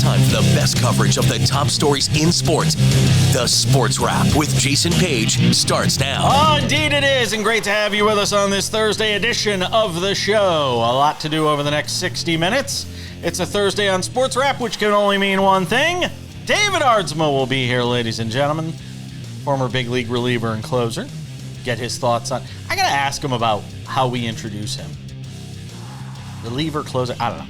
time for the best coverage of the top stories in sports. The Sports Wrap with Jason Page starts now. Oh, indeed it is, and great to have you with us on this Thursday edition of the show. A lot to do over the next 60 minutes. It's a Thursday on Sports Wrap, which can only mean one thing. David Aardsma will be here, ladies and gentlemen. Former big league reliever and closer. Get his thoughts on... I got to ask him about how we introduce him. Reliever, closer, I don't know.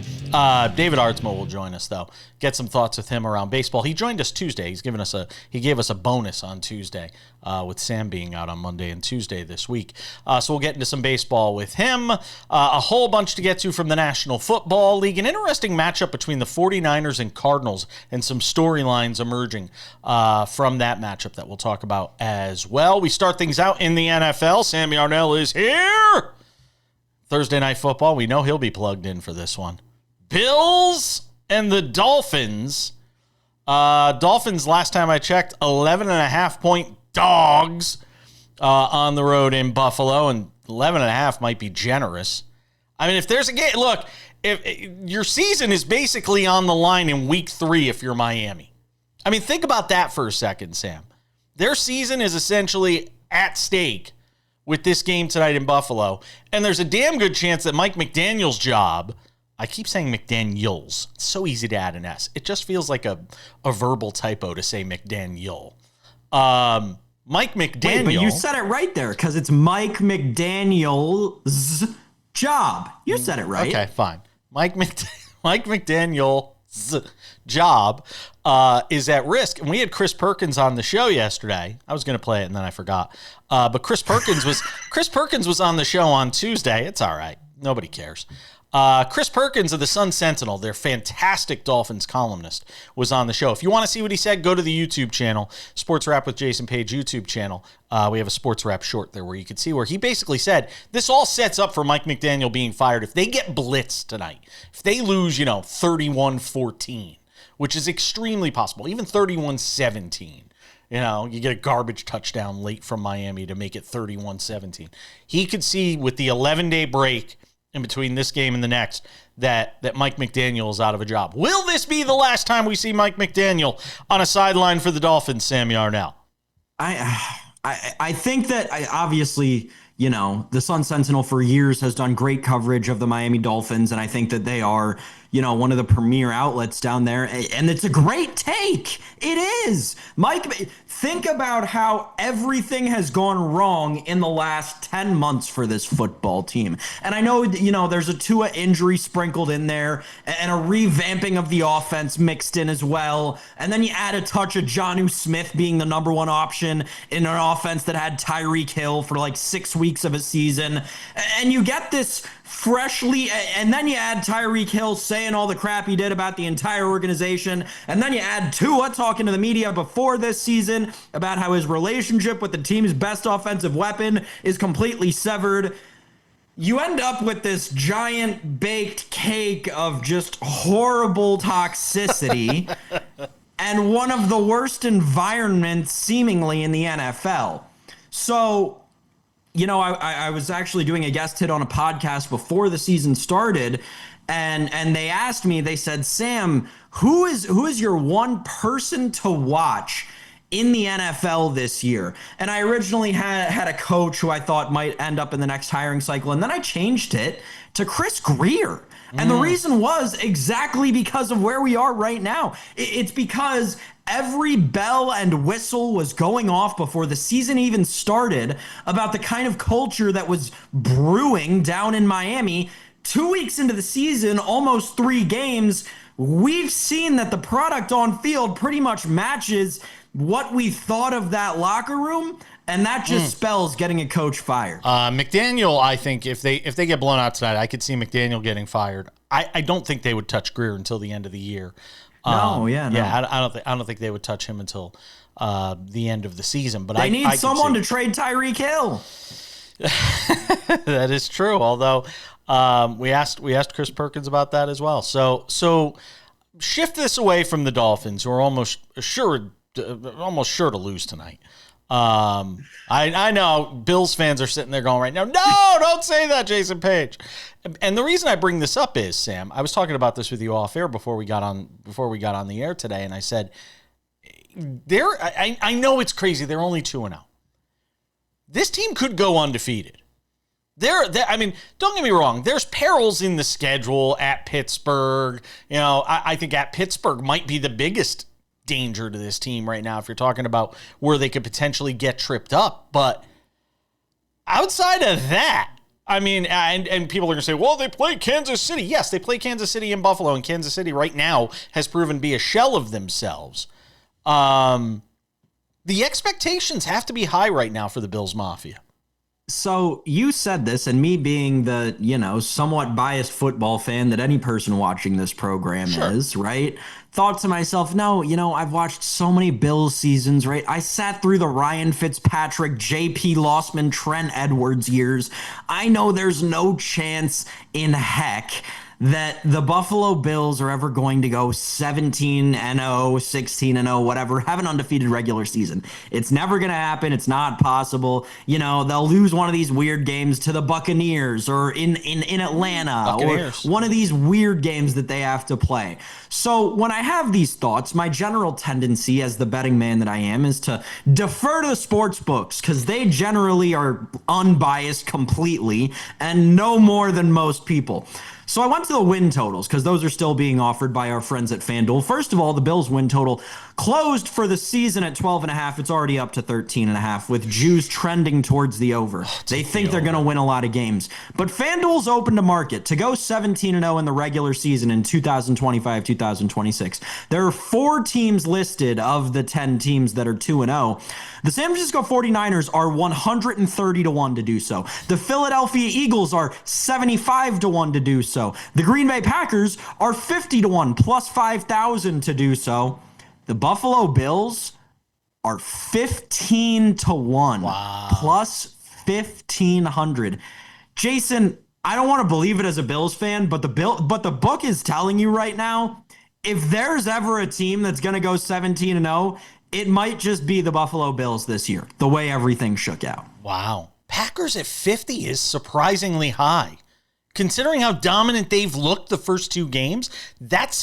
David Aardsma will join us, though. Get some thoughts with him around baseball. He joined us Tuesday. He gave us a bonus on Tuesday with Sam being out on Monday and Tuesday this week. So we'll get into some baseball with him. A whole bunch to get to from the National Football League. An interesting matchup between the 49ers and Cardinals and some storylines emerging from that matchup that we'll talk about as well. We start things out in the NFL. Sam Yarnell is here. Thursday Night Football. We know he'll be plugged in for this one. Bills and the Dolphins. Dolphins, last time I checked, 11.5-point dogs on the road in Buffalo, and 11.5 might be generous. I mean, if there's a game, look, if your season is basically on the line in week 3 if you're Miami. I mean, think about that for a second, Sam. Their season is essentially at stake with this game tonight in Buffalo, and there's a damn good chance that Mike McDaniel's job... I keep saying McDaniels. It's so easy to add an S. It just feels like a verbal typo to say McDaniel. Mike McDaniel. Wait, but you said it right there because it's Mike McDaniel's job. You said it right. Okay, fine. Mike McDaniel's job is at risk. And we had Chris Perkins on the show yesterday. I was going to play it and then I forgot. But Chris Perkins was on the show on Tuesday. It's all right. Nobody cares. Chris Perkins of the Sun Sentinel, their fantastic Dolphins columnist, was on the show. If you want to see what he said, go to the YouTube channel, Sports Wrap with Jason Page YouTube channel. We have a Sports Wrap short there where you can see where he basically said this all sets up for Mike McDaniel being fired. If they get blitzed tonight, if they lose, 31-14, which is extremely possible, even 31-17. You get a garbage touchdown late from Miami to make it 31-17. He could see with the 11-day break in between this game and the next, that Mike McDaniel is out of a job. Will this be the last time we see Mike McDaniel on a sideline for the Dolphins, Sam Yarnell? I think that obviously, the Sun Sentinel for years has done great coverage of the Miami Dolphins, and I think that they are, one of the premier outlets down there, and it's a great take. It is. Mike, think about how everything has gone wrong in the last 10 months for this football team. And I know, there's a Tua injury sprinkled in there and a revamping of the offense mixed in as well. And then you add a touch of Jonnu Smith being the number one option in an offense that had Tyreek Hill for like 6 weeks of a season. And you get this freshly, and then you add Tyreek Hill saying all the crap he did about the entire organization, and then you add Tua talking to the media before this season about how his relationship with the team's best offensive weapon is completely severed. You end up with this giant baked cake of just horrible toxicity and one of the worst environments seemingly in the NFL. So, I was actually doing a guest hit on a podcast before the season started, and they asked me, they said, Sam, who is your one person to watch in the NFL this year? And I originally had a coach who I thought might end up in the next hiring cycle, and then I changed it to Chris Greer. And the reason was exactly because of where we are right now. It's because every bell and whistle was going off before the season even started about the kind of culture that was brewing down in Miami. 2 weeks into the season, almost 3 games, we've seen that the product on field pretty much matches what we thought of that locker room. And that just spells getting a coach fired. McDaniel, I think if they get blown out tonight, I could see McDaniel getting fired. I don't think they would touch Greer until the end of the year. No. I don't think they would touch him until the end of the season. But they need someone to trade Tyreek Hill. That is true. Although we asked Chris Perkins about that as well. So shift this away from the Dolphins, who are almost sure to lose tonight. I know Bills fans are sitting there going right now, no, don't say that, Jason Page. And the reason I bring this up is, Sam, I was talking about this with you off air before we got on the air today, and I said, I know it's crazy. They're only 2-0. This team could go undefeated. I mean, don't get me wrong. There's perils in the schedule at Pittsburgh. You know, I think at Pittsburgh might be the biggest danger to this team right now if you're talking about where they could potentially get tripped up. But outside of that, I mean, and people are going to say, well, they play Kansas City. Yes, they play Kansas City in Buffalo, and Kansas City right now has proven to be a shell of themselves. The expectations have to be high right now for the Bills Mafia. So you said this, and me being the, somewhat biased football fan that any person watching this program is, right? Thought to myself, no, I've watched so many Bills seasons, right? I sat through the Ryan Fitzpatrick, J.P. Lossman, Trent Edwards years. I know there's no chance in heck that the Buffalo Bills are ever going to go 17-0, 16-0, whatever, have an undefeated regular season. It's never going to happen. It's not possible. They'll lose one of these weird games to the Buccaneers or in Atlanta or one of these weird games that they have to play. So when I have these thoughts, my general tendency as the betting man that I am is to defer to the sports books because they generally are unbiased completely and know more than most people. So I went to the win totals because those are still being offered by our friends at FanDuel. First of all, the Bills win total closed for the season at 12.5. It's already up to 13.5 with Jews trending towards the over. They think they're going to win a lot of games. But FanDuel's open to market to go 17-0 in the regular season in 2025-2026. There are 4 teams listed of the 10 teams that are 2-0. The San Francisco 49ers are 130-1 to do so. The Philadelphia Eagles are 75-1 to do so. The Green Bay Packers are 50-1 plus 5,000 to do so. The Buffalo Bills are 15-1 plus 1,500. Jason, I don't want to believe it as a Bills fan, but the book is telling you right now, if there's ever a team that's going to go 17-0, it might just be the Buffalo Bills this year, the way everything shook out. Wow. Packers at 50 is surprisingly high. Considering how dominant they've looked the first 2 games, that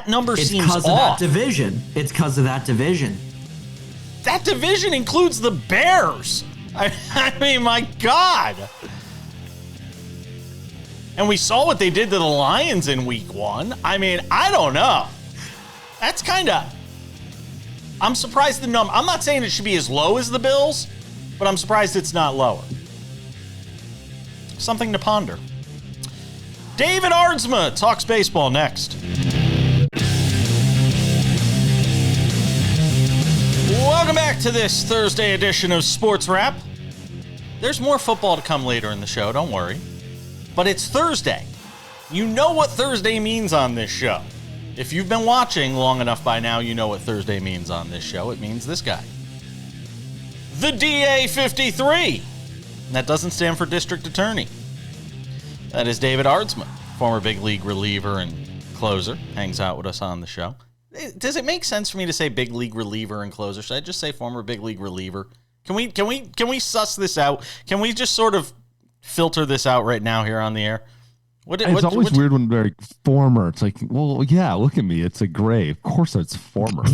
number seems off. It's because of that division. It's because of that division. That division includes the Bears. I mean, my God. And we saw what they did to the Lions in week 1. I mean, I don't know. That's kind of... I'm surprised the number... I'm not saying it should be as low as the Bills, but I'm surprised it's not lower. Something to ponder. David Aardsma talks baseball next. Welcome back to this Thursday edition of Sports Wrap. There's more football to come later in the show, don't worry. But it's Thursday. You know what Thursday means on this show. If you've been watching long enough by now, you know what Thursday means on this show. It means this guy. The DA53. That doesn't stand for District Attorney. That is David Aardsma, former big league reliever and closer, hangs out with us on the show. Does it make sense for me to say big league reliever and closer? Should I just say former big league reliever? Can we suss this out? Can we just sort of filter this out right now here on the air? It's always weird when they're former. It's like, well, yeah, look at me. It's a gray. Of course it's former.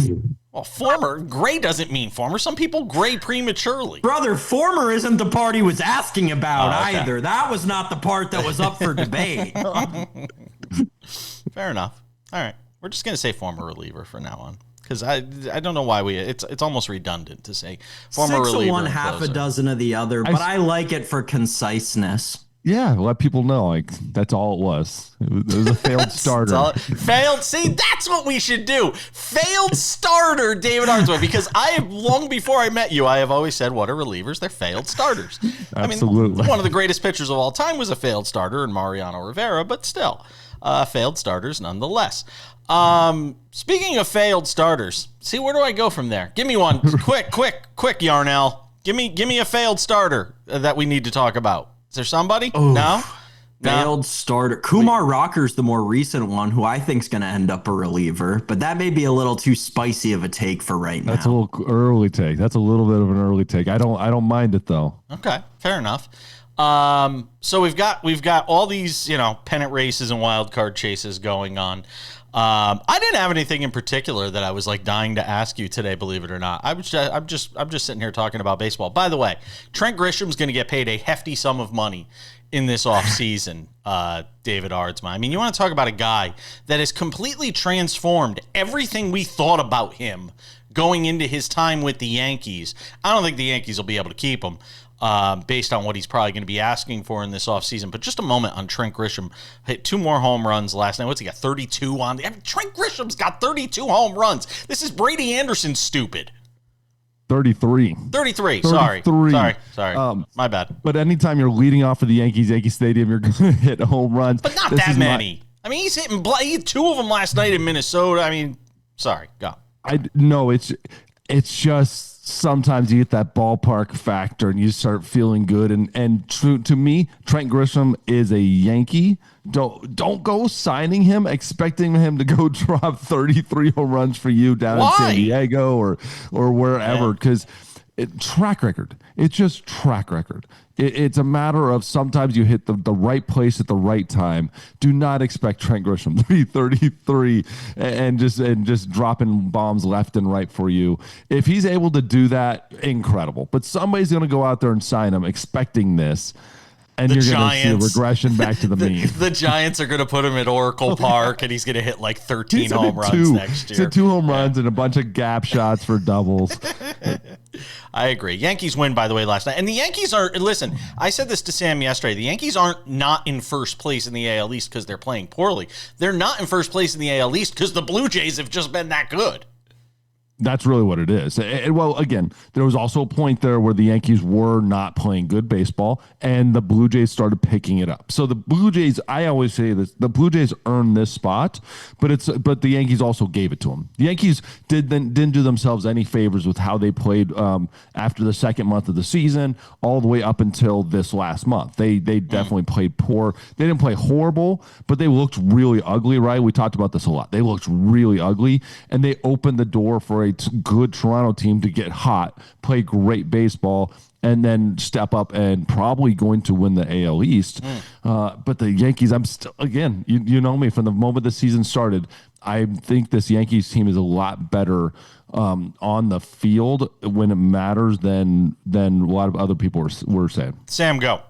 Well, former, gray doesn't mean former. Some people gray prematurely. Brother, former isn't the part he was asking about either. That was not the part that was up for debate. Fair enough. All right. We're just going to say former reliever from now on. Because I don't know why it's almost redundant to say former reliever. 6 of one, half a dozen of the other, but I like it for conciseness. Yeah, let people know, like, that's all it was. It was a failed starter. See, that's what we should do. Failed starter, David Aardsma, because long before I met you, I have always said, what are relievers? They're failed starters. Absolutely. I mean, one of the greatest pitchers of all time was a failed starter in Mariano Rivera, but still, failed starters nonetheless. Speaking of failed starters, see, where do I go from there? Give me one. quick, Yarnell. Give me a failed starter that we need to talk about. Is there somebody? Oof. No? Failed starter. Kumar Rocker's the more recent one, who I think is going to end up a reliever, but that may be a little too spicy of a take for right now. That's a little early take. That's a little bit of an early take. I don't mind it though. Okay, fair enough. So we've got all these, pennant races and wild card chases going on. I didn't have anything in particular that I was like dying to ask you today, believe it or not. I'm just sitting here talking about baseball. By the way, Trent Grisham's going to get paid a hefty sum of money in this offseason, David Aardsma. I mean, you want to talk about a guy that has completely transformed everything we thought about him going into his time with the Yankees. I don't think the Yankees will be able to keep him based on what he's probably going to be asking for in this offseason. But just a moment on Trent Grisham. Hit 2 more home runs last night. What's he got, 32 on? Trent Grisham's got 32 home runs. This is Brady Anderson stupid. 33. 33. 33. Sorry. My bad. But anytime you're leading off of the Yankee Stadium, you're going to hit home runs. But not that many. I mean, he's hitting he hit 2 of them last night in Minnesota. I mean, sorry. Go. No, it's just sometimes you get that ballpark factor and you start feeling good. And to me, Trent Grisham is a Yankee. Don't go signing him, expecting him to go drop 33 home runs for you down in San Diego or wherever, because track record. It's just track record. It's a matter of sometimes you hit the right place at the right time. Do not expect Trent Grisham to be 33 and just dropping bombs left and right for you. If he's able to do that, incredible. But somebody's going to go out there and sign him expecting this. And you're going to see a regression back to the mean. The Giants are going to put him at Oracle Park, and he's going to hit like 13 home runs next year. He's 2 home runs and a bunch of gap shots for doubles. I agree. Yankees win, by the way, last night. And the Yankees are, listen, I said this to Sam yesterday. The Yankees aren't not in first place in the AL East because they're playing poorly. They're not in first place in the AL East because the Blue Jays have just been that good. That's really what it is. Well, again, there was also a point there where the Yankees were not playing good baseball and the Blue Jays started picking it up. So the Blue Jays, I always say this, the Blue Jays earned this spot, but the Yankees also gave it to them. The Yankees didn't do themselves any favors with how they played after the second month of the season all the way up until this last month. They definitely played poor. They didn't play horrible, but they looked really ugly, right? We talked about this a lot. They looked really ugly, and they opened the door for a good Toronto team to get hot, play great baseball, and then step up and probably going to win the AL East. But the Yankees, I'm still, again, you know me, from the moment the season started, I think this Yankees team is a lot better on the field when it matters than a lot of other people were saying. Sam, go.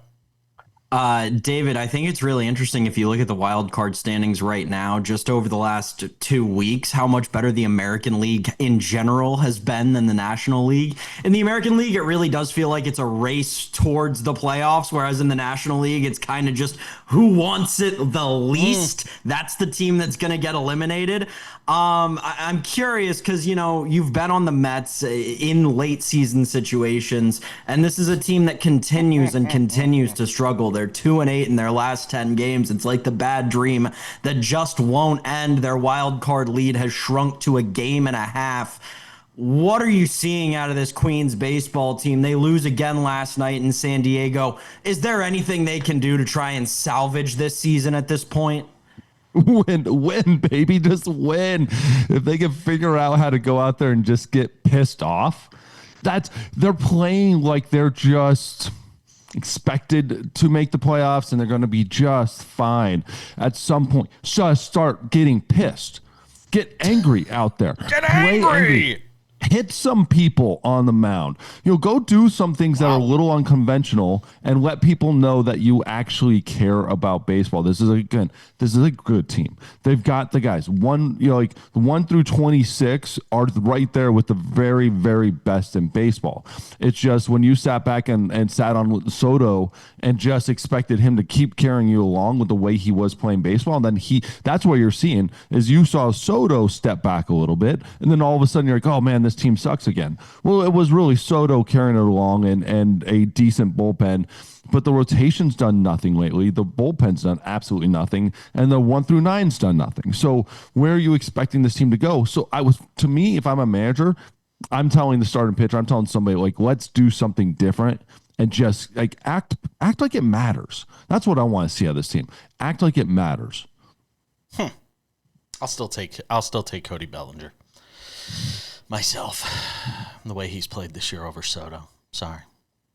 David, I think it's really interesting if you look at the wild card standings right now, just over the last 2 weeks, how much better the American League in general has been than the National League. In the American League, it really does feel like it's a race towards the playoffs, whereas in the National League, it's kind of just who wants it the least. That's the team that's going to get eliminated. I'm curious because, you've been on the Mets in late season situations, and this is a team that continues to struggle. They're 2-8 in their last 10 games. It's like the bad dream that just won't end. Their wild card lead has shrunk to a game and a half. What are you seeing out of this Queens baseball team? They lose again last night in San Diego. Is there anything they can do to try and salvage this season at this point? Win, baby, just win. If they can figure out how to go out there and just get pissed off, they're playing like they're just expected to make the playoffs and they're going to be just fine. At some point, just start getting pissed. Get angry out there. Get angry. Hit some people on the mound. Go do some things that are a little unconventional and let people know that you actually care about baseball. This is a good team. They've got the guys. 1 through 26 are right there with the very, very best in baseball. It's just when you sat back and sat on Soto and just expected him to keep carrying you along with the way he was playing baseball, and then that's what you're seeing is you saw Soto step back a little bit, and then all of a sudden you're like, oh man, this team sucks again. Well, it was really Soto carrying it along and a decent bullpen, but the rotation's done nothing lately. The bullpen's done absolutely nothing, and the 1 through 9's done nothing. So where are you expecting this team to go? So to me, if I'm a manager, I'm telling the starting pitcher, I'm telling somebody, like, let's do something different and just like act like it matters. That's what I want to see out of this team. Act like it matters. I'll still take Cody Bellinger myself. The way he's played this year over Soto. Sorry.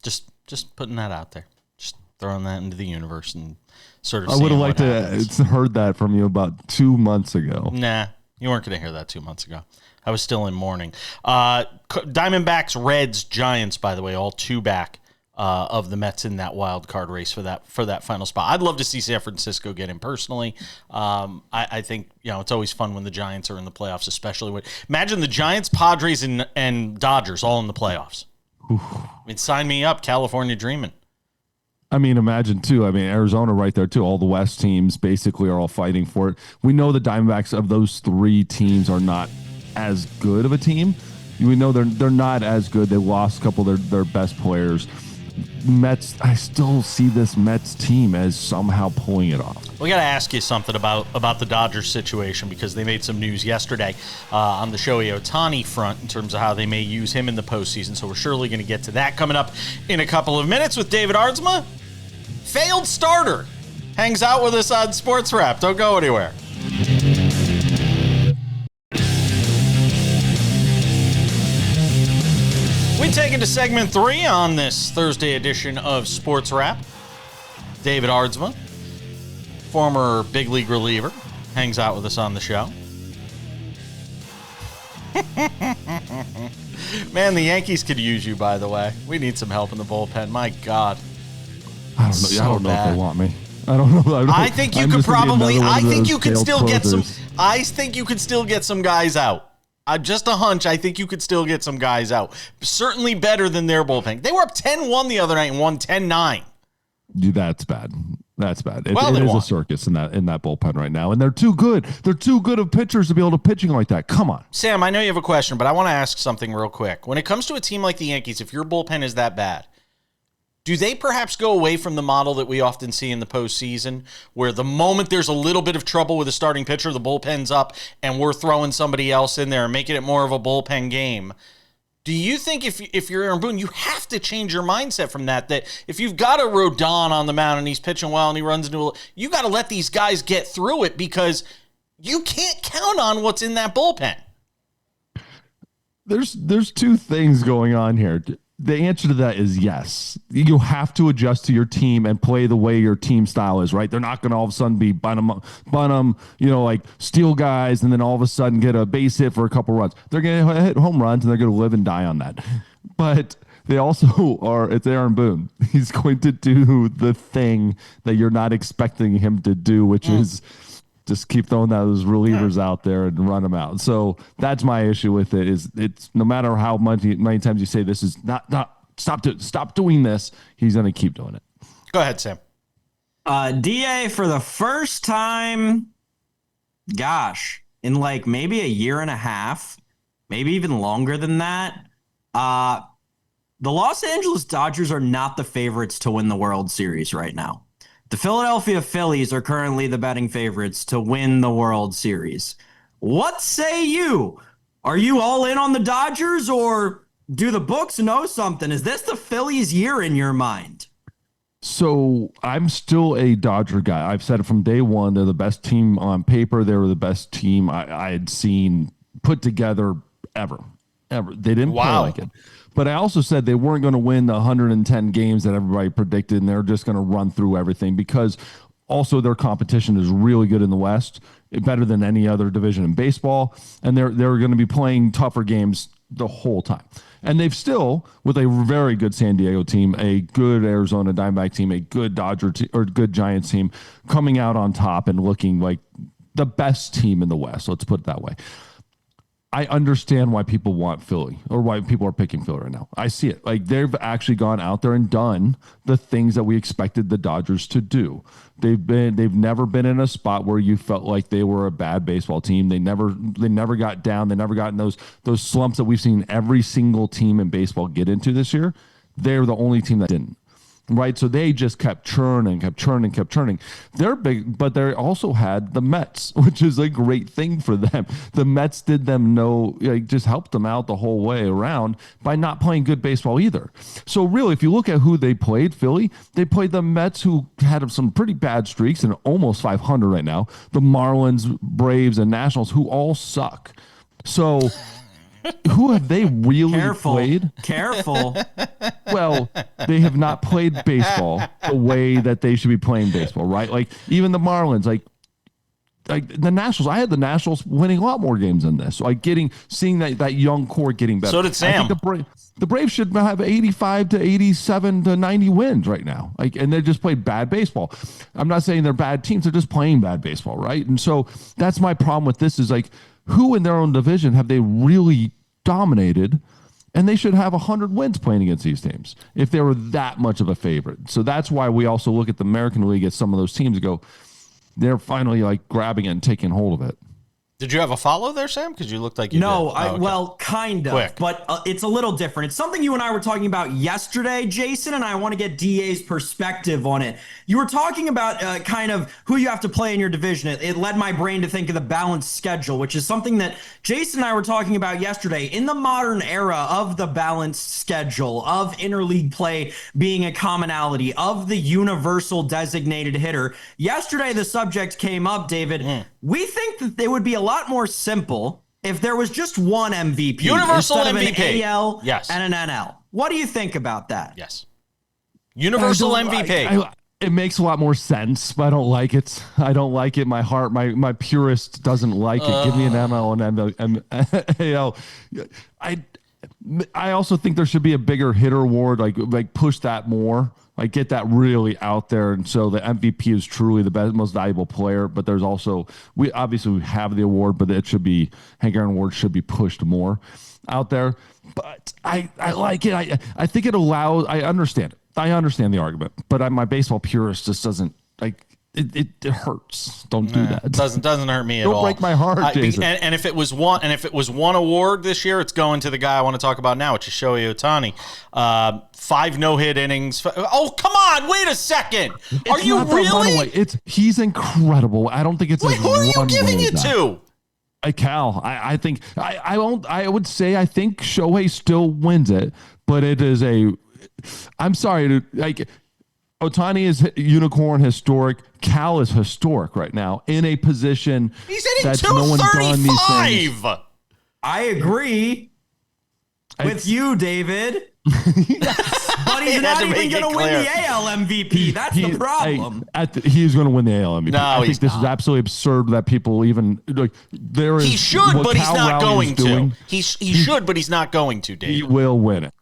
Just putting that out there. Just throwing that into the universe and sort of I would have liked happens. to heard that from you about 2 months ago. Nah, you weren't going to hear that 2 months ago. I was still in mourning. Diamondbacks, Reds, Giants, by the way, all two back of the Mets in that wild card race for that final spot. I'd love to see San Francisco get in personally. I think it's always fun when the Giants are in the playoffs, especially when imagine the Giants, Padres, and Dodgers all in the playoffs. I mean, sign me up, California dreaming. I mean, imagine too. I mean, Arizona right there too. All the West teams basically are all fighting for it. We know the Diamondbacks of those three teams are not as good of a team. We know they're not as good. They lost a couple of their best players. Mets, I still see this Mets team as somehow pulling it off. We got to ask you something about the Dodgers situation because they made some news yesterday on the Shohei Ohtani front in terms of how they may use him in the postseason. So we're surely going to get to that coming up in a couple of minutes with David Aardsma. Failed starter hangs out with us on Sports Wrap. Don't go anywhere. We take it to segment 3 on this Thursday edition of Sports Wrap. David Aardsma, former big league reliever, hangs out with us on the show. Man, the Yankees could use you, by the way. We need some help in the bullpen. My God. I don't know if they want me. I don't know. I think you could probably. I think you could still get some. I think you could still get some guys out. Just a hunch. I think you could still get some guys out. Certainly better than their bullpen. They were up 10-1 the other night and won 10-9. That's bad. That's bad. It is a circus in that bullpen right now, and they're too good. They're too good of pitchers to be able to pitching like that. Come on, Sam. I know you have a question, but I want to ask something real quick. When it comes to a team like the Yankees, if your bullpen is that bad, do they perhaps go away from the model that we often see in the postseason, where the moment there's a little bit of trouble with a starting pitcher, the bullpen's up, and we're throwing somebody else in there and making it more of a bullpen game? Do you think if you're Aaron Boone, you have to change your mindset from that if you've got a Rodon on the mound and he's pitching well and he runs into you got to let these guys get through it because you can't count on what's in that bullpen? There's two things going on here. The answer to that is yes. You have to adjust to your team and play the way your team style is, right? They're not going to all of a sudden be bunt 'em, like steal guys and then all of a sudden get a base hit for a couple runs. They're going to hit home runs and they're going to live and die on that. But they also are, it's Aaron Boone. He's going to do the thing that you're not expecting him to do, which is just keep throwing those relievers out there and run them out. So that's my issue with it. Is it's no matter how many times you say this is not stop doing this, he's going to keep doing it. Go ahead, Sam. DA for the first time, in like maybe a year and a half, maybe even longer than that. The Los Angeles Dodgers are not the favorites to win the World Series right now. The Philadelphia Phillies are currently the betting favorites to win the World Series. What say you? Are you all in on the Dodgers, or do the books know something? Is this the Phillies' year in your mind? So I'm still a Dodger guy. I've said it from day one. They're the best team on paper. They were the best team I had seen put together ever. They didn't play like it. But I also said they weren't going to win the 110 games that everybody predicted, and they're just going to run through everything because also their competition is really good in the West, better than any other division in baseball, and they're going to be playing tougher games the whole time. And they've still, with a very good San Diego team, a good Arizona Diamondback team, a good Dodger or good Giants team, coming out on top and looking like the best team in the West. Let's put it that way. I understand why people want Philly or why people are picking Philly right now. I see it. Like they've actually gone out there and done the things that we expected the Dodgers to do. They've never been in a spot where you felt like they were a bad baseball team. They never got down. They never got in those slumps that we've seen every single team in baseball get into this year. They're the only team that didn't. right? So they just kept churning. They're big, but they also had the Mets, which is a great thing for them. The Mets did them just helped them out the whole way around by not playing good baseball either. So really, if you look at who they played, Philly, they played the Mets, who had some pretty bad streaks and almost 500 right now. The Marlins, Braves, and Nationals, who all suck. So who have they really played? Careful. Well, they have not played baseball the way that they should be playing baseball, right? Like even the Marlins, like the Nationals. I had the Nationals winning a lot more games than this. So seeing that young core getting better. So did Sam. I think the Braves should have 85 to 87 to 90 wins right now. And they just played bad baseball. I'm not saying they're bad teams. They're just playing bad baseball, right? And so that's my problem with this is who in their own division have they really dominated? And they should have 100 wins playing against these teams if they were that much of a favorite. So that's why we also look at the American League at some of those teams and go, they're finally grabbing it and taking hold of it. Did you have a follow there, Sam? Because you looked like you did. Okay. Well, kind of. Quick. But it's a little different. It's something you and I were talking about yesterday, Jason, and I want to get DA's perspective on it. You were talking about kind of who you have to play in your division. It led my brain to think of the balanced schedule, which is something that Jason and I were talking about yesterday. In the modern era of the balanced schedule, of interleague play being a commonality, of the universal designated hitter, yesterday the subject came up, David. We think that it would be a lot more simple if there was just one MVP. Universal instead MVP. Of an AL Yes. and an NL. What do you think about that? Yes. Universal MVP. It makes a lot more sense, but I don't like it. My heart, my purist doesn't like it. Give me an ML and AL. I also think there should be a bigger hitter award, like push that more, get that really out there. And so the MVP is truly the best, most valuable player. But there's also, we obviously have the award, but it should be, Hank Aaron Award should be pushed more out there. But I like it. I think it allows, I understand it. I understand the argument, but my baseball purist just doesn't it hurts. Don't do that. Doesn't hurt me at all. Don't break my heart, Jason. And if it was one award this year, it's going to the guy I want to talk about now, which is Shohei Ohtani. 5 no-hit innings. Oh, come on! Wait a second. Are you really? He's incredible. I don't think it's. Wait, who are you giving it to? Cal. I think I would say I think Shohei still wins it, but it is a. I'm sorry, Ohtani is unicorn historic. Cal is historic right now in a position he's hitting that's no one's done these things. I agree with you, David. But he's not even going to win the AL MVP. That's the problem. He's going to win the AL MVP. No, I think this is absolutely absurd that people even there is. He should, but he's not going to. He should, but he's not going to. David. He will win it.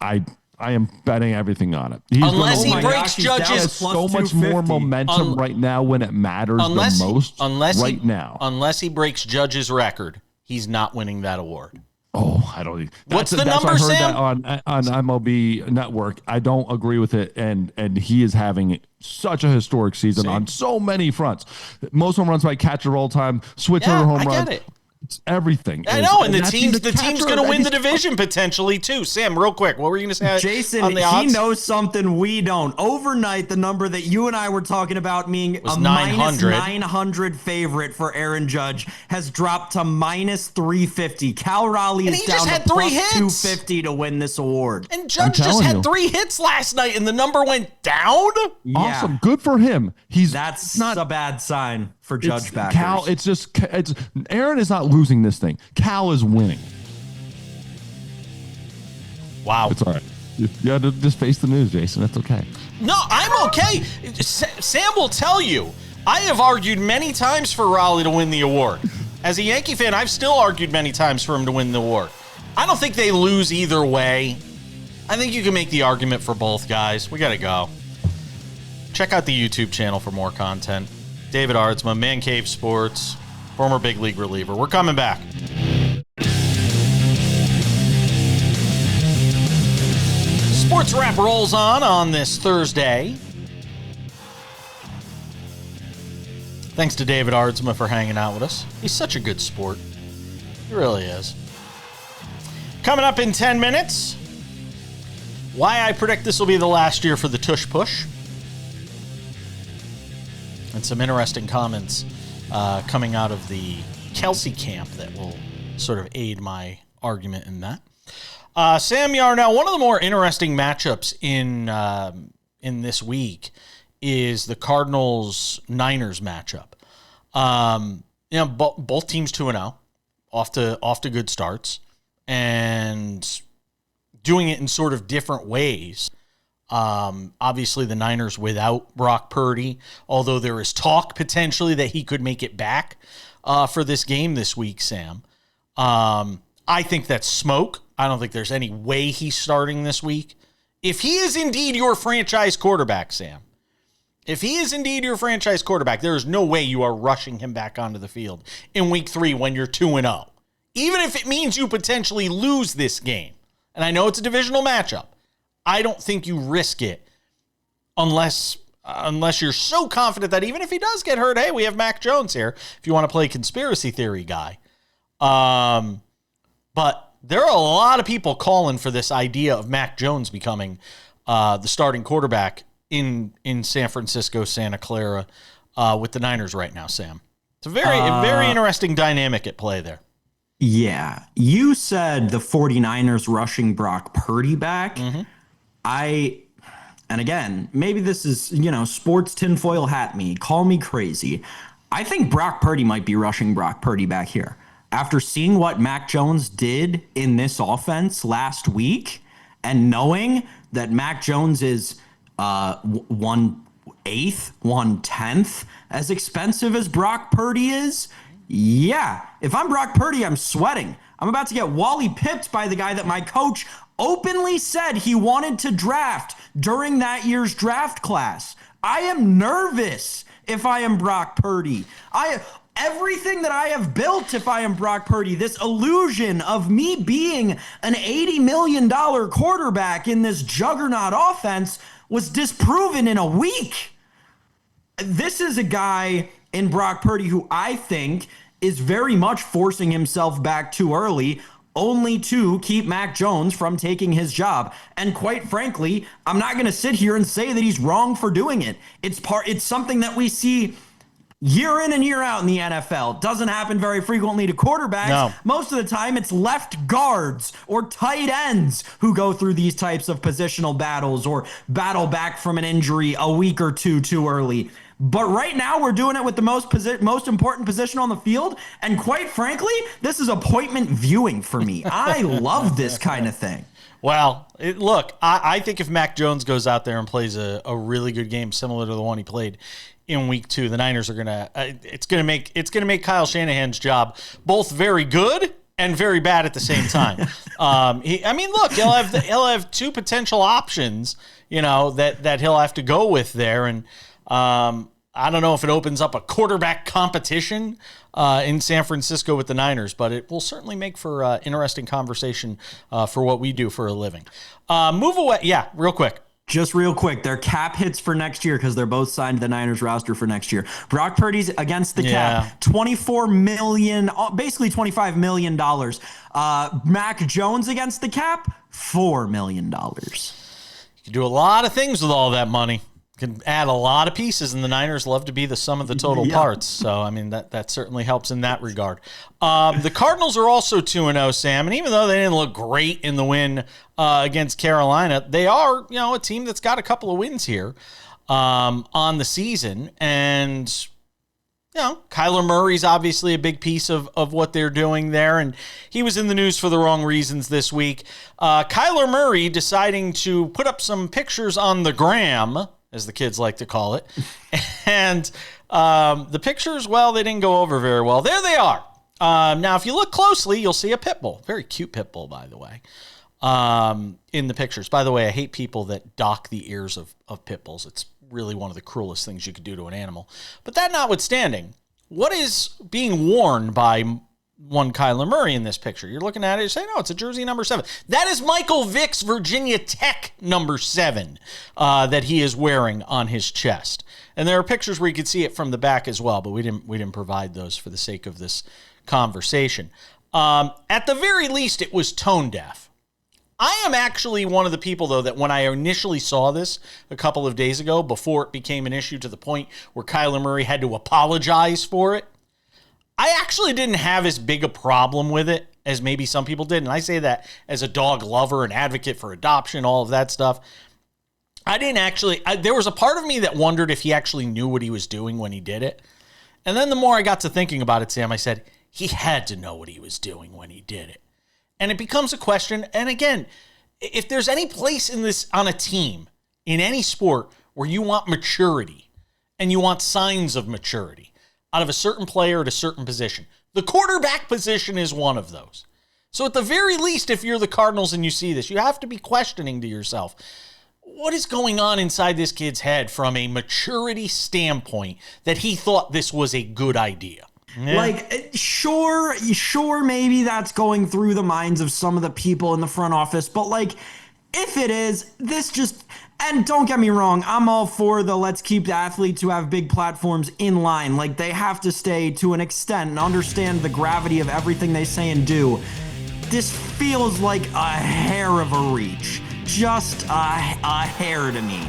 I am betting everything on it. Unless he breaks Judge's so much more momentum right now when it matters the most. Unless he breaks Judge's record, he's not winning that award. Oh, I don't. What's the number, I heard Sam? That on MLB Network. I don't agree with it, and he is having such a historic season on so many fronts. Most home runs by catcher of all time. Switcher home run. I get it. It's everything. I know, and the team's going to win the division potentially too. Sam, real quick, what were you going to say? Jason, on the odds? He knows something we don't. Overnight, the number that you and I were talking about being was a 900. minus 900 favorite for Aaron Judge has dropped to minus 350. Cal Raleigh is down to plus 250 to win this award. And Judge just had 3 hits last night, and the number went down? Yeah. Awesome. Good for him. That's not a bad sign for Judge backers. Cal, it's Aaron is not losing this thing. Cal is winning. Wow. It's all right. You have to just face the news, Jason. That's okay. No, I'm okay. Sam will tell you, I have argued many times for Raleigh to win the award. As a Yankee fan, I've still argued many times for him to win the award. I don't think they lose either way. I think you can make the argument for both guys. We got to go. Check out the YouTube channel for more content. David Aardsma, Man Cave Sports, former big league reliever. We're coming back. Sports Wrap rolls on this Thursday. Thanks to David Aardsma for hanging out with us. He's such a good sport. He really is. Coming up in 10 minutes, why I predict this will be the last year for the Tush Push. and some interesting comments coming out of the Kelce camp that will sort of aid my argument in that. Sam Yarnell, one of the more interesting matchups in this week is the Cardinals-Niners matchup. Both teams 2-0, off to good starts, and doing it in sort of different ways. Obviously, the Niners without Brock Purdy, although there is talk potentially that he could make it back for this game this week, Sam. I think that's smoke. I don't think there's any way he's starting this week. If he is indeed your franchise quarterback, Sam, if he is indeed your franchise quarterback, there is no way you are rushing him back onto the field in week 3 when you're 2-0. Even if it means you potentially lose this game. And I know it's a divisional matchup. I don't think you risk it unless you're so confident that even if he does get hurt, hey, we have Mac Jones here, if you want to play conspiracy theory guy. But there are a lot of people calling for this idea of Mac Jones becoming the starting quarterback in San Francisco, Santa Clara, with the Niners right now, Sam. It's a very interesting dynamic at play there. Yeah. You said the 49ers rushing Brock Purdy back. Mm-hmm. And again, maybe this is, sports tinfoil hat me. Call me crazy. I think Brock Purdy might be rushing Brock Purdy back here. After seeing what Mac Jones did in this offense last week and knowing that Mac Jones is 1/8, 1/10 as expensive as Brock Purdy is, yeah, if I'm Brock Purdy, I'm sweating. I'm about to get Wally pipped by the guy that my coach openly said he wanted to draft during that year's draft class. I am nervous if I am Brock Purdy. Everything that I have built, if I am Brock Purdy, this illusion of me being an $80 million quarterback in this juggernaut offense was disproven in a week. This is a guy in Brock Purdy who I think is very much forcing himself back too early, only to keep Mac Jones from taking his job. And quite frankly, I'm not going to sit here and say that he's wrong for doing it. It's something that we see year in and year out in the NFL. Doesn't happen very frequently to quarterbacks. No. Most of the time, it's left guards or tight ends who go through these types of positional battles or battle back from an injury a week or two too early. But right now, we're doing it with the most important position on the field. And quite frankly, this is appointment viewing for me. I love this kind of thing. Well, look, I think if Mac Jones goes out there and plays a really good game similar to the one he played in week 2, the Niners are it's gonna make Kyle Shanahan's job both very good and very bad at the same time. He'll have 2 potential options, that he'll have to go with there, and I don't know if it opens up a quarterback competition in San Francisco with the Niners, but it will certainly make for interesting conversation for what we do for a living. Move away, real quick. Just real quick, their cap hits for next year because they're both signed to the Niners roster for next year. Brock Purdy's against the cap, $24 million, basically $25 million. Mac Jones against the cap, $4 million. You can do a lot of things with all that money. You can add a lot of pieces, and the Niners love to be the sum of the total parts. So, that certainly helps in that regard. The Cardinals are also 2-0, Sam, and even though they didn't look great in the win against Carolina, they are, a team that's got a couple of wins here on the season. And, Kyler Murray's obviously a big piece of what they're doing there, and he was in the news for the wrong reasons this week. Kyler Murray deciding to put up some pictures on the gram, as the kids like to call it. And the pictures, they didn't go over very well. There they are. Now, if you look closely, you'll see a pit bull. Very cute pit bull, by the way, in the pictures. By the way, I hate people that dock the ears of pit bulls. It's really one of the cruelest things you could do to an animal. But that notwithstanding, what is being worn by one Kyler Murray in this picture? You're looking at it, you say, no, it's a jersey number 7. That is Michael Vick's Virginia Tech number 7 that he is wearing on his chest. And there are pictures where you could see it from the back as well, but we didn't provide those for the sake of this conversation. At the very least, it was tone deaf. I am actually one of the people, though, that when I initially saw this a couple of days ago, before it became an issue to the point where Kyler Murray had to apologize for it, I actually didn't have as big a problem with it as maybe some people did. And I say that as a dog lover, an advocate for adoption, all of that stuff. I didn't actually, there was a part of me that wondered if he actually knew what he was doing when he did it. And then the more I got to thinking about it, Sam, I said, he had to know what he was doing when he did it. And it becomes a question. And again, if there's any place in this on a team, in any sport, where you want maturity and you want signs of maturity out of a certain player at a certain position, the quarterback position is one of those. So at the very least, if you're the Cardinals and you see this, you have to be questioning to yourself, what is going on inside this kid's head from a maturity standpoint that he thought this was a good idea? Yeah. Like, sure, maybe that's going through the minds of some of the people in the front office, but like, if it is, this just, and don't get me wrong, I'm all for the let's keep the athletes who have big platforms in line. Like, they have to stay to an extent and understand the gravity of everything they say and do. This feels like a hair of a reach. Just a hair to me.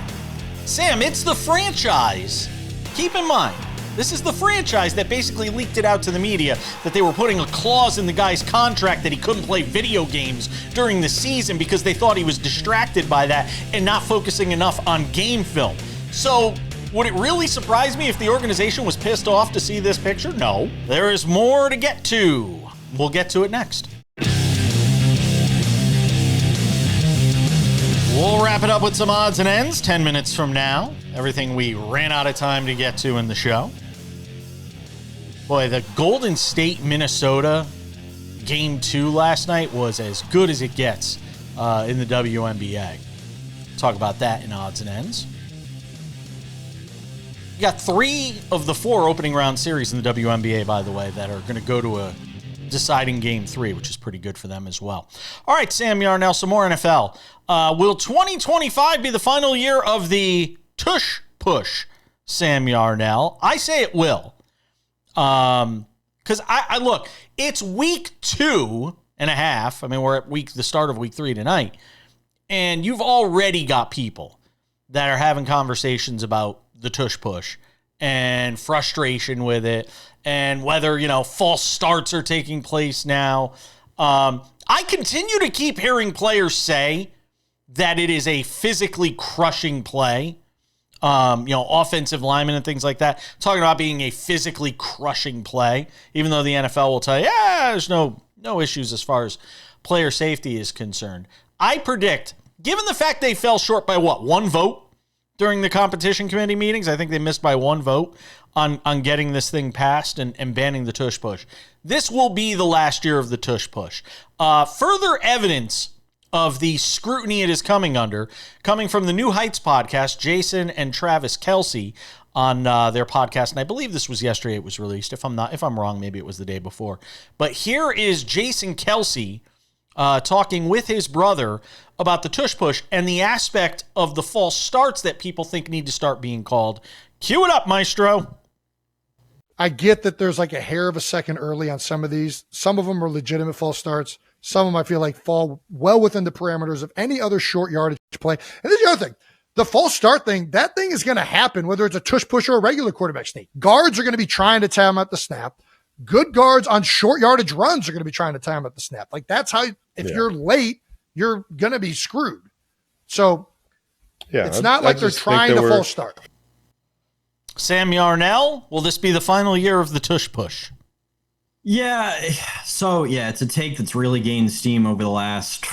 Sam, it's the franchise. Keep in mind, this is the franchise that basically leaked it out to the media that they were putting a clause in the guy's contract that he couldn't play video games during the season because they thought he was distracted by that and not focusing enough on game film. So, would it really surprise me if the organization was pissed off to see this picture? No. There is more to get to. We'll get to it next. We'll wrap it up with some odds and ends 10 minutes from now. Everything we ran out of time to get to in the show. Boy, the Golden State Minnesota Game 2 last night was as good as it gets in the WNBA. Talk about that in odds and ends. You got 3 of the 4 opening round series in the WNBA, by the way, that are going to go to a deciding Game 3, which is pretty good for them as well. All right, Sam Yarnell, some more NFL. Will 2025 be the final year of the Tush Push, Sam Yarnell? I say it will. Because I look, it's week 2.5. I mean, we're at the start of week 3 tonight. And you've already got people that are having conversations about the Tush Push and frustration with it and whether, false starts are taking place now. I continue to keep hearing players say that it is a physically crushing play. Offensive linemen and things like that, talking about being a physically crushing play, even though the NFL will tell you, there's no issues as far as player safety is concerned. I predict, given the fact they fell short by 1 vote during the competition committee meetings, I think they missed by 1 vote on getting this thing passed and banning the Tush Push. This will be the last year of the Tush Push. Further evidence of the scrutiny it is coming from the New Heights podcast, Jason and Travis Kelce on their podcast, and I believe this was yesterday it was released. If I'm wrong, maybe it was the day before. But here is Jason Kelce talking with his brother about the Tush Push and the aspect of the false starts that people think need to start being called. Cue it up, Maestro. I get that there's like a hair of a second early on some of these. Some of them are legitimate false starts. Some of them I feel like fall well within the parameters of any other short yardage play. And this is the other thing. The false start thing, that thing is going to happen whether it's a tush push or a regular quarterback sneak. Guards are going to be trying to tie him at the snap. Good guards on short yardage runs are going to be trying to tie him at the snap. Like that's how, if you're late, you're going to be screwed. So it's not like they're trying to false start. Sam Yarnell, will this be the final year of the Tush Push? Yeah, so it's a take that's really gained steam over the last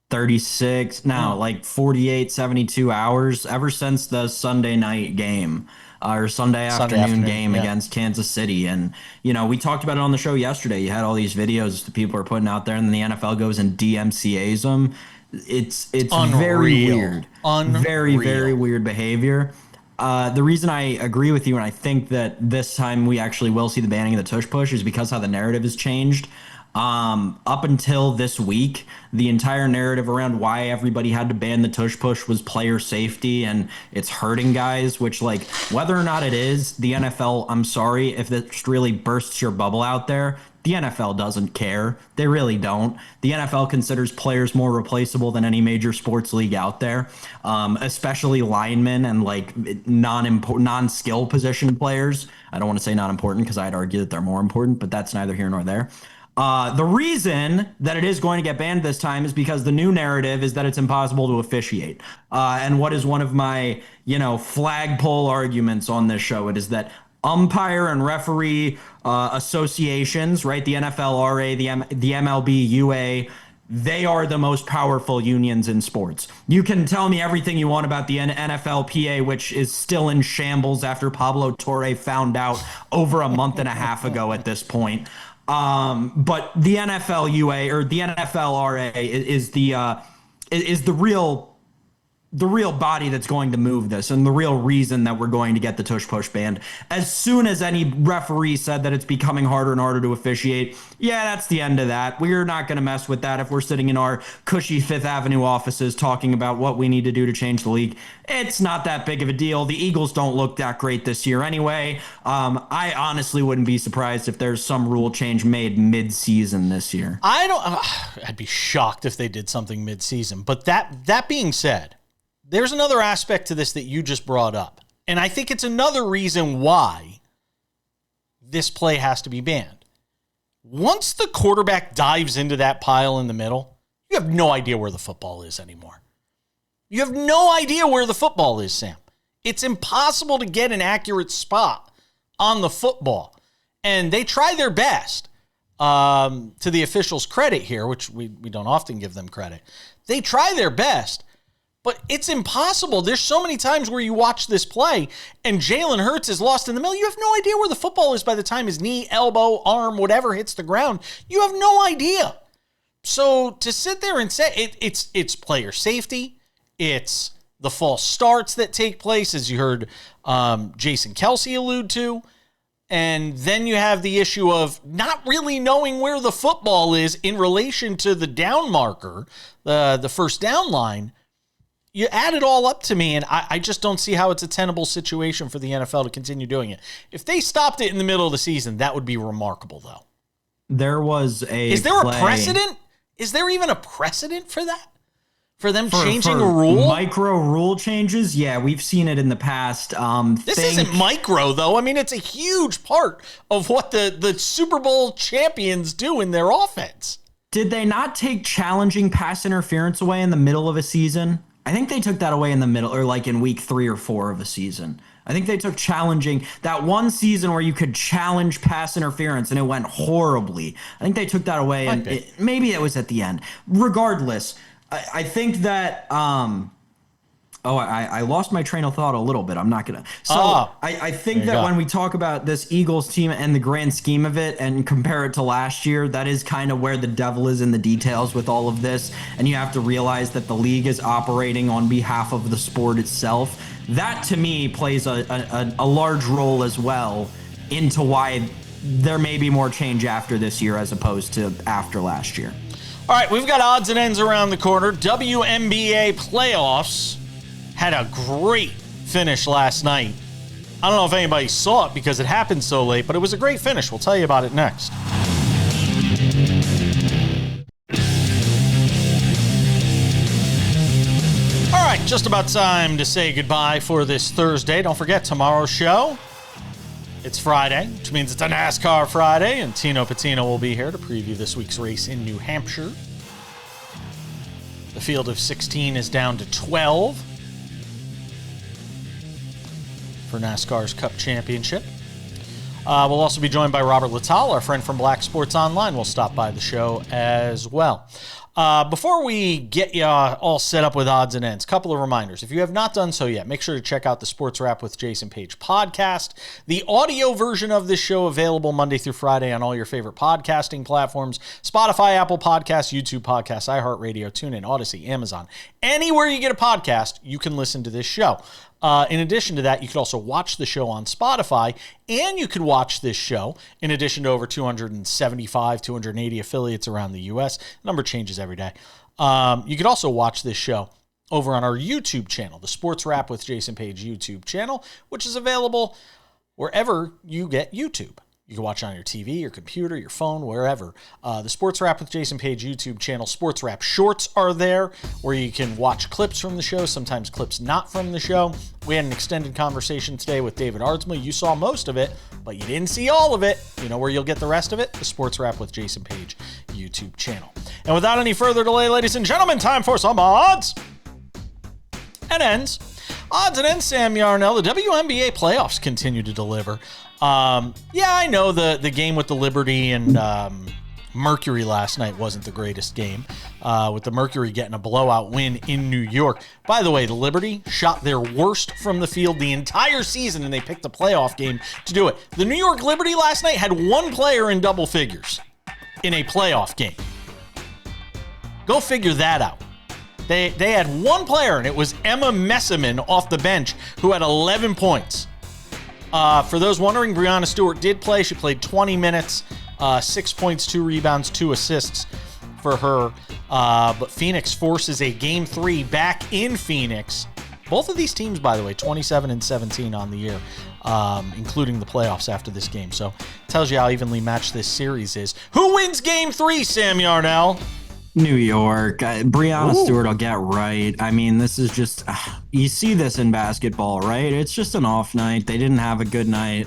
48, 72 hours, ever since the Sunday night game or Sunday afternoon game against Kansas City. And, we talked about it on the show yesterday. You had all these videos that people are putting out there, and then the NFL goes and DMCAs them. It's very weird. Very, very weird behavior. The reason I agree with you and I think that this time we actually will see the banning of the Tush Push is because how the narrative has changed. Up until this week, the entire narrative around why everybody had to ban the Tush Push was player safety and it's hurting guys, which whether or not it is, the NFL, I'm sorry if this really bursts your bubble out there, The NFL doesn't care. They really don't. The NFL considers players more replaceable than any major sports league out there, especially linemen and like non-skill position players. I don't want to say not important because I'd argue that they're more important, but that's neither here nor there. The reason that it is going to get banned this time is because the new narrative is that it's impossible to officiate. And what is one of my, flagpole arguments on this show, it is that umpire and referee associations, right? The NFLRA, the MLB, UA, they are the most powerful unions in sports. You can tell me everything you want about the NFLPA, which is still in shambles after Pablo Torre found out over a month and a half ago at this point. But the NFL UA or the NFLRA is the real body that's going to move this and the real reason that we're going to get the Tush Push banned. As soon as any referee said that it's becoming harder and harder to officiate, yeah, that's the end of that. We're not going to mess with that if we're sitting in our cushy Fifth Avenue offices talking about what we need to do to change the league. It's not that big of a deal. The Eagles don't look that great this year anyway. I honestly wouldn't be surprised if there's some rule change made mid-season this year. I'd be shocked if they did something mid-season. But that being said, there's another aspect to this that you just brought up. And I think it's another reason why this play has to be banned. Once the quarterback dives into that pile in the middle, you have no idea where the football is anymore. You have no idea where the football is, Sam. It's impossible to get an accurate spot on the football. And they try their best, to the officials' credit here, which we don't often give them credit. They try their best. But it's impossible. There's so many times where you watch this play and Jalen Hurts is lost in the middle. You have no idea where the football is by the time his knee, elbow, arm, whatever hits the ground. You have no idea. So to sit there and say it's player safety, it's the false starts that take place, as you heard Jason Kelce allude to, and then you have the issue of not really knowing where the football is in relation to the down marker, the first down line. You add it all up to me, and I just don't see how it's a tenable situation for the NFL to continue doing it. If they stopped it in the middle of the season, that would be remarkable, though. Is there a precedent? Is there even a precedent for that? For them changing a rule? Micro rule changes? Yeah, we've seen it in the past. This isn't micro, though. I mean, it's a huge part of what the Super Bowl champions do in their offense. Did they not take challenging pass interference away in the middle of a season? I think they took that away in the middle, or like in week 3 or 4 of a season. I think they took challenging, that one season where you could challenge pass interference and it went horribly. I think they took that away, and maybe it was at the end. Regardless, I think that, I lost my train of thought a little bit. I'm not going to. So I think that when we talk about this Eagles team and the grand scheme of it and compare it to last year, that is kind of where the devil is in the details with all of this. And you have to realize that the league is operating on behalf of the sport itself. That, to me, plays a large role as well into why there may be more change after this year as opposed to after last year. All right, we've got odds and ends around the corner. WNBA Playoffs had a great finish last night. I don't know if anybody saw it because it happened so late, but it was a great finish. We'll tell you about it next. All right, just about time to say goodbye for this Thursday. Don't forget tomorrow's show. It's Friday, which means it's a NASCAR Friday, and Tino Patino will be here to preview this week's race in New Hampshire. The field of 16 is down to 12 for NASCAR's Cup Championship. We'll also be joined by Robert Lital, our friend from Black Sports Online. We'll stop by the show as well. Before we get you all set up with odds and ends, a couple of reminders. If you have not done so yet, make sure to check out the Sports Wrap with Jason Page podcast. The audio version of this show available Monday through Friday on all your favorite podcasting platforms: Spotify, Apple Podcasts, YouTube Podcasts, iHeartRadio, TuneIn, Odyssey, Amazon. Anywhere you get a podcast, you can listen to this show. In addition to that, you could also watch the show on Spotify, and you could watch this show in addition to over 275, 280 affiliates around the U.S. The number changes every day. You could also watch this show over on our YouTube channel, the Sports Wrap with Jason Page YouTube channel, which is available wherever you get YouTube. You can watch it on your TV, your computer, your phone, wherever. The Sports Wrap with Jason Page YouTube channel, Sports Wrap Shorts are there, where you can watch clips from the show, sometimes clips not from the show. We had an extended conversation today with David Aardsma. You saw most of it, but you didn't see all of it. You know where you'll get the rest of it? The Sports Wrap with Jason Page YouTube channel. And without any further delay, ladies and gentlemen, time for some odds and ends. Odds and ends, Sam Yarnell. The WNBA playoffs continue to deliver. I know the game with the Liberty and Mercury last night wasn't the greatest game, with the Mercury getting a blowout win in New York. By the way, the Liberty shot their worst from the field the entire season, and they picked a playoff game to do it. The New York Liberty last night had one player in double figures in a playoff game. Go figure that out. They had one player, and it was Emma Messiman off the bench, who had 11 points. For those wondering, Breanna Stewart did play. She played 20 minutes, 6 points, 2 rebounds, 2 assists for her. But Phoenix forces a Game 3 back in Phoenix. Both of these teams, by the way, 27-17 on the year, including the playoffs after this game. So tells you how evenly matched this series is. Who wins Game 3, Sam Yarnell? New York. Breanna Stewart will get right. I mean, this is just, you see this in basketball, right? It's just an off night. They didn't have a good night.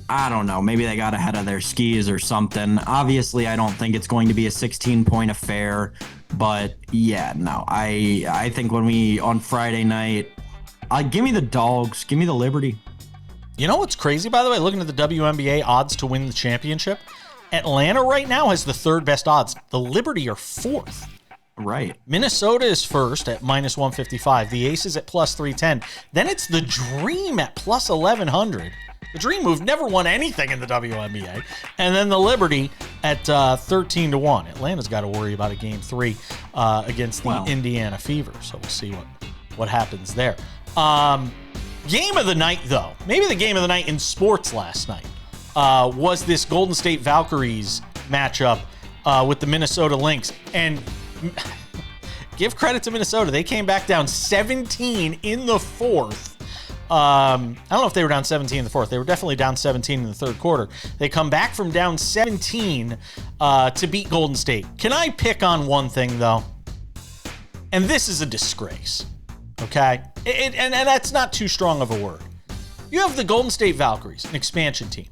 I don't know. Maybe they got ahead of their skis or something. Obviously, I don't think it's going to be a 16-point affair. But yeah, no. I think on Friday night, give me the Dogs. Give me the Liberty. You know what's crazy, by the way? Looking at the WNBA odds to win the championship, Atlanta right now has the third best odds. The Liberty are fourth. Right. Minnesota is first at minus 155. The Aces at plus 310. Then it's the Dream at plus 1100. The Dream, who've never won anything in the WNBA. And then the Liberty at 13-1. Atlanta's got to worry about a Game 3 against the Indiana Fever. So we'll see what happens there. Game of the night, though. Maybe the game of the night in sports last night. Was this Golden State Valkyries matchup with the Minnesota Lynx. And give credit to Minnesota. They came back down 17 in the fourth. I don't know if they were down 17 in the fourth. They were definitely down 17 in the third quarter. They come back from down 17 to beat Golden State. Can I pick on one thing, though? And this is a disgrace, okay? And that's not too strong of a word. You have the Golden State Valkyries, an expansion team.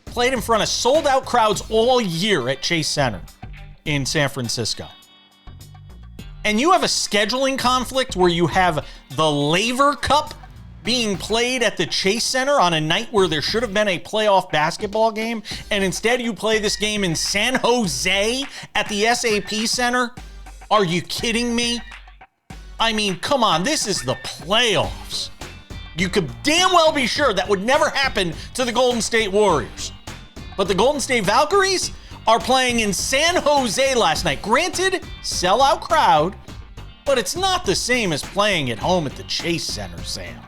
Played in front of sold-out crowds all year at Chase Center in San Francisco. And you have a scheduling conflict where you have the Laver Cup being played at the Chase Center on a night where there should have been a playoff basketball game, and instead you play this game in San Jose at the SAP Center? Are you kidding me? I mean, come on, this is the playoffs. You could damn well be sure that would never happen to the Golden State Warriors. But the Golden State Valkyries are playing in San Jose last night. Granted, sellout crowd, but it's not the same as playing at home at the Chase Center, Sam.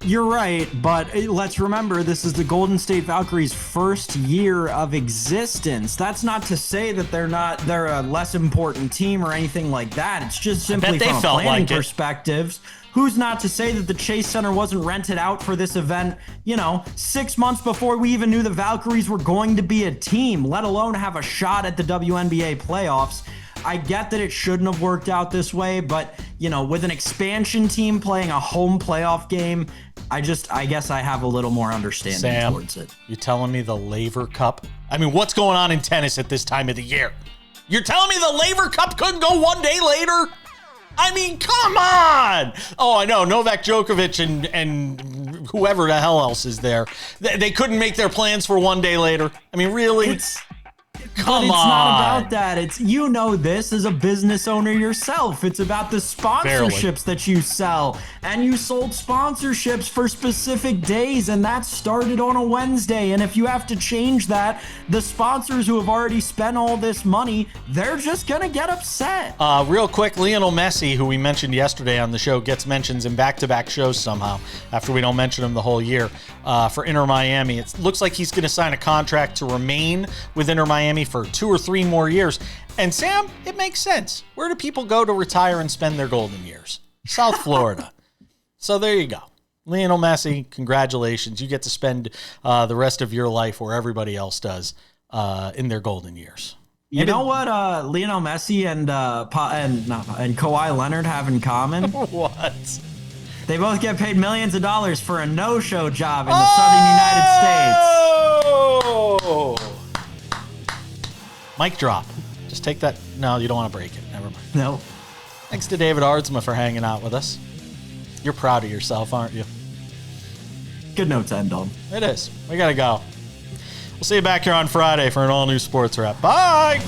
You're right, but let's remember this is the Golden State Valkyries' first year of existence. That's not to say that they're a less important team or anything like that. It's just simply from a planning perspective. Who's not to say that the Chase Center wasn't rented out for this event, 6 months before we even knew the Valkyries were going to be a team, let alone have a shot at the WNBA playoffs. I get that it shouldn't have worked out this way, but, with an expansion team playing a home playoff game, I guess I have a little more understanding towards it. You telling me the Laver Cup? I mean, what's going on in tennis at this time of the year? You're telling me the Laver Cup couldn't go one day later? I mean, come on! Oh, I know, Novak Djokovic and whoever the hell else is there. They couldn't make their plans for one day later. I mean, really? Come on. It's not about that. It's, this as a business owner yourself. It's about the sponsorships that you sell. And you sold sponsorships for specific days, and that started on a Wednesday. And if you have to change that, the sponsors who have already spent all this money, they're just going to get upset. Real quick, Lionel Messi, who we mentioned yesterday on the show, gets mentions in back-to-back shows somehow after we don't mention him the whole year for Inter Miami. It looks like he's going to sign a contract to remain with Inter Miami for 2 or 3 more years. And Sam, it makes sense. Where do people go to retire and spend their golden years? South Florida. So there you go. Lionel Messi, congratulations. You get to spend the rest of your life where everybody else does in their golden years. You know what Lionel Messi and Kawhi Leonard have in common? What? They both get paid millions of dollars for a no-show job in the southern United States. Mic drop. Just take that. No, you don't want to break it. Never mind. No. Thanks to David Aardsma for hanging out with us. You're proud of yourself, aren't you? Good note to end on. It is. We got to go. We'll see you back here on Friday for an all-new Sports Wrap. Bye!